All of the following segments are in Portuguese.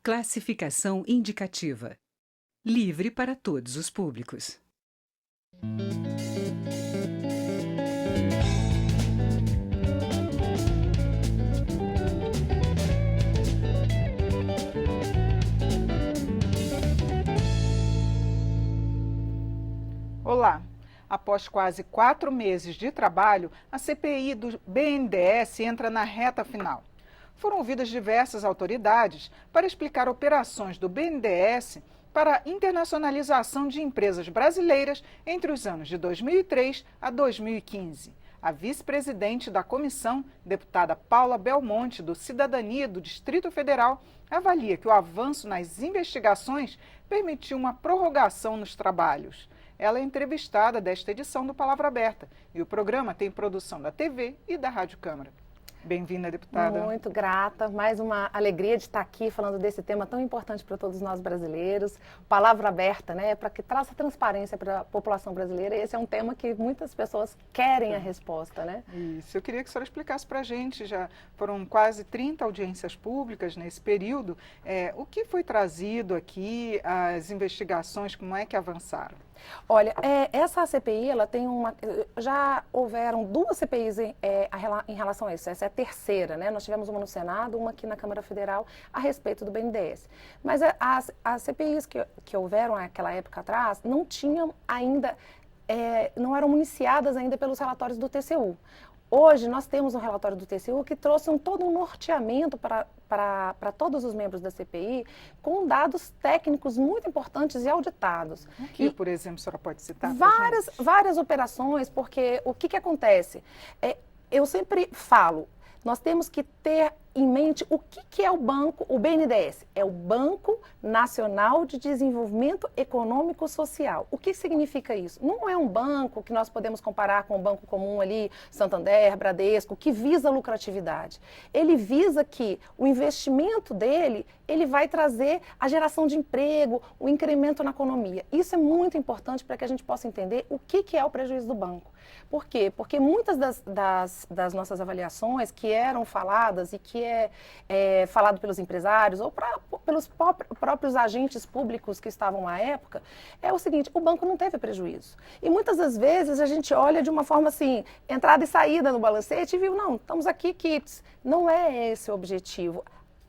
Classificação indicativa. Livre para todos os públicos. Olá! Após quase 4 meses de trabalho, a CPI do BNDES entra na reta final. Foram ouvidas diversas autoridades para explicar operações do BNDES para a internacionalização de empresas brasileiras entre os anos de 2003 a 2015. A vice-presidente da comissão, deputada Paula Belmonte, do Cidadania do Distrito Federal, avalia que o avanço nas investigações permitiu uma prorrogação nos trabalhos. Ela é entrevistada desta edição do Palavra Aberta e o programa tem produção da TV e da Rádio Câmara. Bem-vinda, deputada. Muito grata. Mais uma alegria de estar aqui falando desse tema tão importante para todos nós brasileiros. Palavra aberta, né? Para que traça transparência para a população brasileira. Esse é um tema que muitas pessoas querem a resposta, né? Isso. Eu queria que a senhora explicasse para a gente. Já foram quase 30 audiências públicas nesse período. O que foi trazido aqui, as investigações, como é que avançaram? Olha, essa CPI, ela tem já houveram 2 CPIs em relação a isso. Essa é a terceira, né? Nós tivemos uma no Senado, uma aqui na Câmara Federal, a respeito do BNDES. Mas as CPIs que houveram naquela época atrás não tinham ainda, não eram municiadas ainda pelos relatórios do TCU. Hoje, nós temos um relatório do TCU que trouxe todo um norteamento para todos os membros da CPI, com dados técnicos muito importantes e auditados. O que, por exemplo, a senhora pode citar? Várias operações, porque o que acontece? Eu sempre falo, nós temos que ter em mente o que é o banco, o BNDES. É o Banco Nacional de Desenvolvimento Econômico Social. O que significa isso? Não é um banco que nós podemos comparar com o banco comum ali, Santander, Bradesco, que visa lucratividade. Ele visa que o investimento dele, ele vai trazer a geração de emprego, o incremento na economia. Isso é muito importante para que a gente possa entender o que é o prejuízo do banco. Por quê? Porque muitas das nossas avaliações que eram faladas e que falado pelos empresários ou pelos próprios agentes públicos que estavam à época, é o seguinte: o banco não teve prejuízo. E muitas das vezes a gente olha de uma forma assim, entrada e saída no balancete e viu, não, estamos aqui quites. Não é esse o objetivo.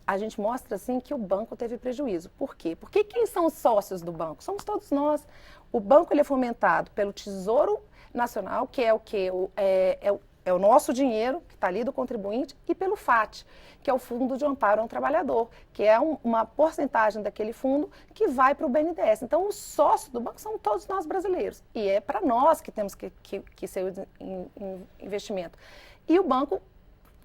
A gente mostra assim que o banco teve prejuízo. Por quê? Porque quem são os sócios do banco? Somos todos nós. O banco ele é fomentado pelo Tesouro Nacional, que é o quê? É o nosso dinheiro, que está ali do contribuinte, e pelo FAT, que é o Fundo de Amparo ao Trabalhador, que é uma porcentagem daquele fundo que vai para o BNDES. Então, os sócios do banco são todos nós brasileiros. E é para nós que temos que ser o investimento. E o banco,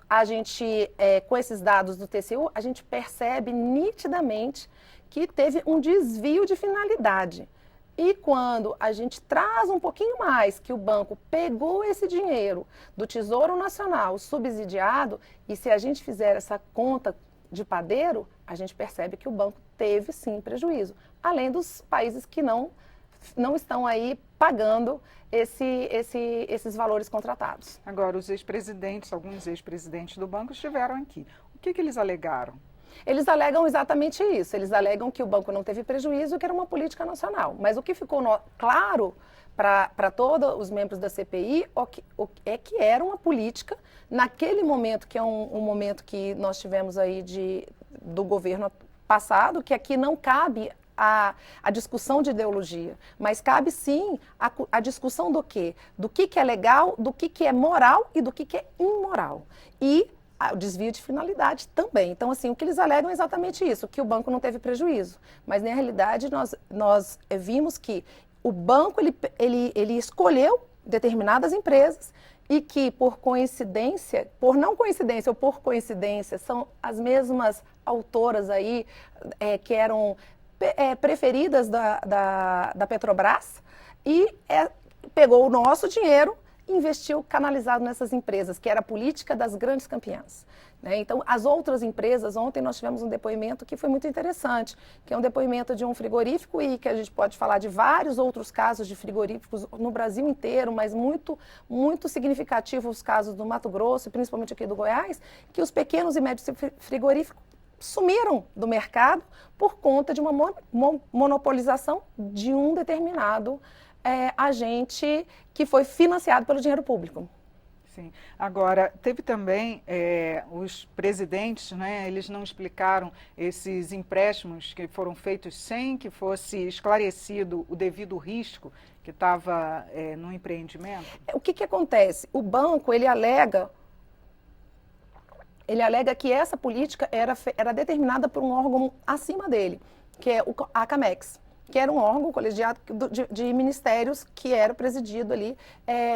a gente, com esses dados do TCU, a gente percebe nitidamente que teve um desvio de finalidade. E quando a gente traz um pouquinho mais, que o banco pegou esse dinheiro do Tesouro Nacional subsidiado, e se a gente fizer essa conta de padeiro, a gente percebe que o banco teve sim prejuízo, além dos países que não estão aí pagando esses valores contratados. Agora, os ex-presidentes, alguns ex-presidentes do banco estiveram aqui. O que eles alegaram? Eles alegam exatamente isso. Eles alegam que o banco não teve prejuízo e que era uma política nacional. Mas o que ficou claro para todos os membros da CPI é que era uma política, naquele momento, que é um momento que nós tivemos aí do governo passado, que aqui não cabe a discussão de ideologia, mas cabe sim a discussão do quê? Do que é legal, do que é moral e do que é imoral. E o desvio de finalidade também. Então, assim, o que eles alegam é exatamente isso, que o banco não teve prejuízo. Mas, na realidade, nós vimos que o banco, ele escolheu determinadas empresas e que, por coincidência, por não coincidência ou por coincidência, são as mesmas autoras aí que eram preferidas da Petrobras e pegou o nosso dinheiro, investiu canalizado nessas empresas, que era a política das grandes campeãs. Né? Então, as outras empresas, ontem nós tivemos um depoimento que foi muito interessante, que é um depoimento de um frigorífico e que a gente pode falar de vários outros casos de frigoríficos no Brasil inteiro, mas muito, muito significativos os casos do Mato Grosso, principalmente aqui do Goiás, que os pequenos e médios frigoríficos sumiram do mercado por conta de uma monopolização de um determinado agente que foi financiado pelo dinheiro público. Sim. Agora, teve também os presidentes, né, eles não explicaram esses empréstimos que foram feitos sem que fosse esclarecido o devido risco que estava no empreendimento? O que acontece? O banco, ele alega que essa política era determinada por um órgão acima dele, que é a CAMEX, que era um órgão colegiado de ministérios que era presidido ali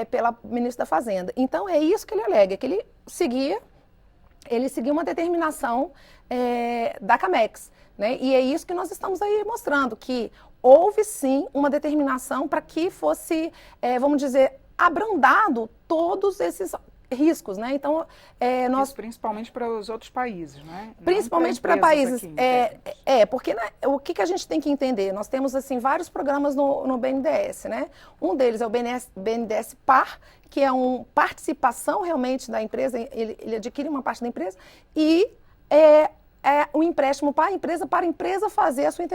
pela ministra da Fazenda. Então, é isso que ele alega, que ele seguia uma determinação da CAMEX, né? E é isso que nós estamos aí mostrando, que houve sim uma determinação para que fosse, vamos dizer, abrandado todos esses riscos, né? Então, Isso principalmente para os outros países, né? Principalmente para países. Porque né, o que a gente tem que entender? Nós temos assim vários programas no BNDES, né? Um deles é o BNDES Par, que é uma participação realmente da empresa, ele adquire uma parte da empresa, e um empréstimo para a empresa fazer a sua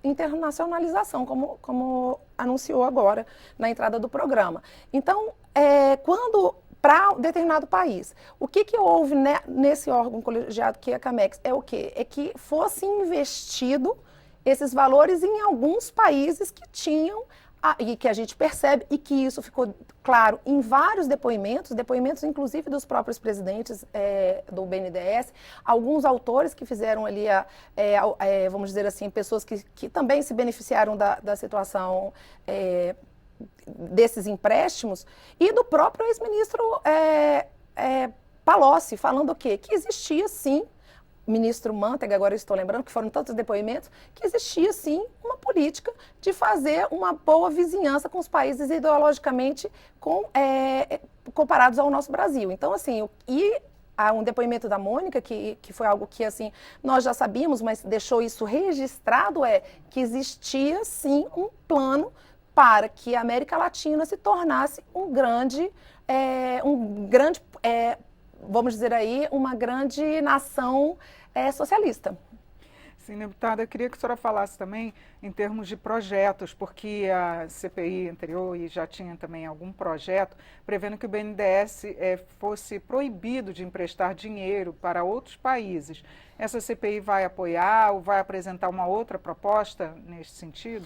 internacionalização, como anunciou agora na entrada do programa. Então, para determinado país. O que houve nesse órgão colegiado que é a CAMEX? É o quê? É que fosse investido esses valores em alguns países que tinham, e que a gente percebe, e que isso ficou claro em vários depoimentos inclusive dos próprios presidentes do BNDES, alguns autores que fizeram ali, vamos dizer assim, pessoas que também se beneficiaram da situação desses empréstimos, e do próprio ex-ministro Palocci, falando o quê? Que existia sim, ministro Mantega, agora eu estou lembrando, que foram tantos depoimentos, que existia sim uma política de fazer uma boa vizinhança com os países ideologicamente comparados ao nosso Brasil. Então, assim, há um depoimento da Mônica, que foi algo que assim, nós já sabíamos, mas deixou isso registrado, que existia sim um plano para que a América Latina se tornasse vamos dizer aí, uma grande nação socialista. Sim, deputada, eu queria que a senhora falasse também em termos de projetos, porque a CPI anterior e já tinha também algum projeto prevendo que o BNDES fosse proibido de emprestar dinheiro para outros países. Essa CPI vai apoiar ou vai apresentar uma outra proposta nesse sentido?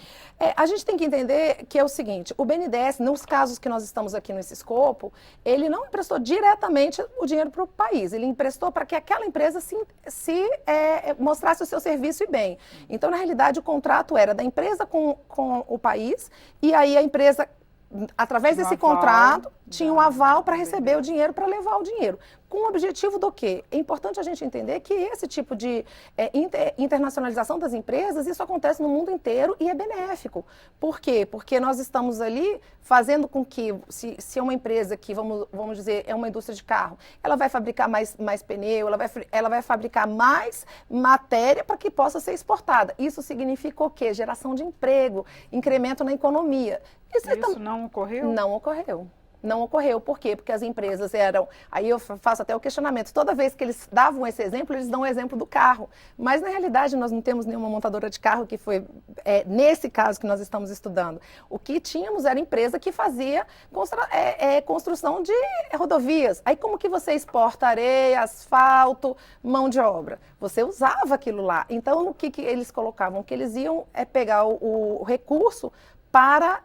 A gente tem que entender que é o seguinte, o BNDES, nos casos que nós estamos aqui nesse escopo, ele não emprestou diretamente o dinheiro para o país, ele emprestou para que aquela empresa mostrasse o seu serviço e bem. Então, na realidade, o contrato era da empresa com o país, e aí a empresa, através desse contrato, tinha um aval para receber o dinheiro, para levar o dinheiro. Com o objetivo do quê? É importante a gente entender que esse tipo de internacionalização das empresas, isso acontece no mundo inteiro e é benéfico. Por quê? Porque nós estamos ali fazendo com que, se é uma empresa que, vamos dizer, é uma indústria de carro, ela vai fabricar mais pneu, ela vai fabricar mais matéria para que possa ser exportada. Isso significa o quê? Geração de emprego, incremento na economia. Isso não ocorreu? Não ocorreu. Não ocorreu. Por quê? Porque as empresas aí eu faço até o questionamento, toda vez que eles davam esse exemplo, eles dão o exemplo do carro. Mas, na realidade, nós não temos nenhuma montadora de carro que foi, nesse caso que nós estamos estudando. O que tínhamos era empresa que fazia construção de rodovias. Aí, como que você exporta areia, asfalto, mão de obra? Você usava aquilo lá. Então, o que eles colocavam? Que eles iam pegar o recurso para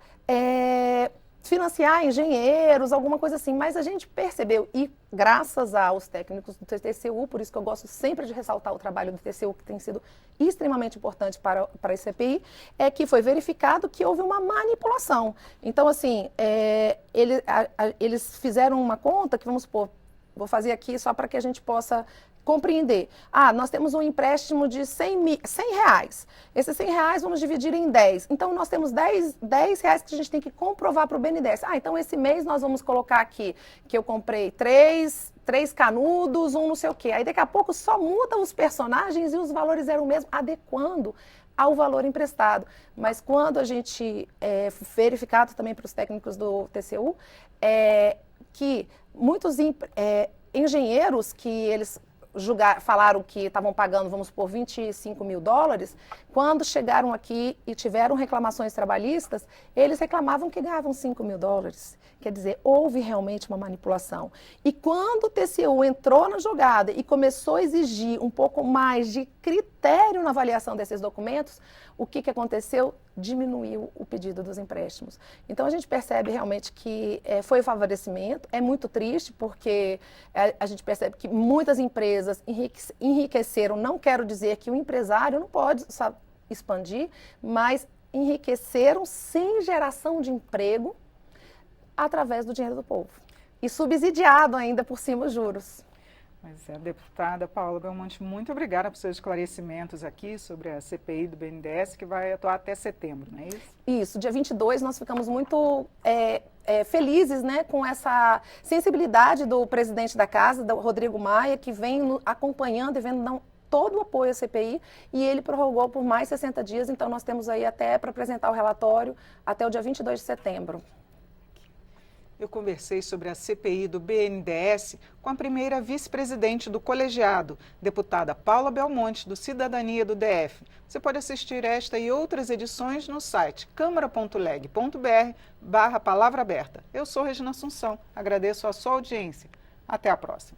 financiar engenheiros, alguma coisa assim, mas a gente percebeu, e graças aos técnicos do TCU, por isso que eu gosto sempre de ressaltar o trabalho do TCU, que tem sido extremamente importante para a CPI, é que foi verificado que houve uma manipulação. Então, assim, eles fizeram uma conta que, vamos supor, vou fazer aqui só para que a gente possa compreender. Nós temos um empréstimo de 100 reais. Esses 100 reais vamos dividir em 10. Então, nós temos 10 reais que a gente tem que comprovar para o BNDES. Então esse mês nós vamos colocar aqui que eu comprei 3 canudos, não sei o quê. Aí daqui a pouco só muda os personagens e os valores eram o mesmo, adequando ao valor emprestado. Mas quando a gente verificado também para os técnicos do TCU, que muitos engenheiros que eles falaram que estavam pagando, vamos supor, 25 mil dólares, quando chegaram aqui e tiveram reclamações trabalhistas, eles reclamavam que ganhavam 5 mil dólares. Quer dizer, houve realmente uma manipulação. E quando o TCU entrou na jogada e começou a exigir um pouco mais de critério na avaliação desses documentos, o que aconteceu? Diminuiu o pedido dos empréstimos. Então, a gente percebe realmente que foi favorecimento. É muito triste, porque a gente percebe que muitas empresas enriqueceram. Não quero dizer que o empresário não pode expandir, mas enriqueceram sem geração de emprego através do dinheiro do povo. E subsidiado ainda por cima os juros. Mas deputada Paula Belmonte, muito obrigada por seus esclarecimentos aqui sobre a CPI do BNDES, que vai atuar até setembro, não é isso? Isso, dia 22 nós ficamos muito felizes, né, com essa sensibilidade do presidente da casa, do Rodrigo Maia, que vem acompanhando e vendo todo o apoio à CPI, e ele prorrogou por mais 60 dias, então nós temos aí até para apresentar o relatório até o dia 22 de setembro. Eu conversei sobre a CPI do BNDES com a primeira vice-presidente do colegiado, deputada Paula Belmonte, do Cidadania do DF. Você pode assistir esta e outras edições no site câmara.leg.br/palavra aberta. Eu sou Regina Assunção, agradeço a sua audiência. Até a próxima.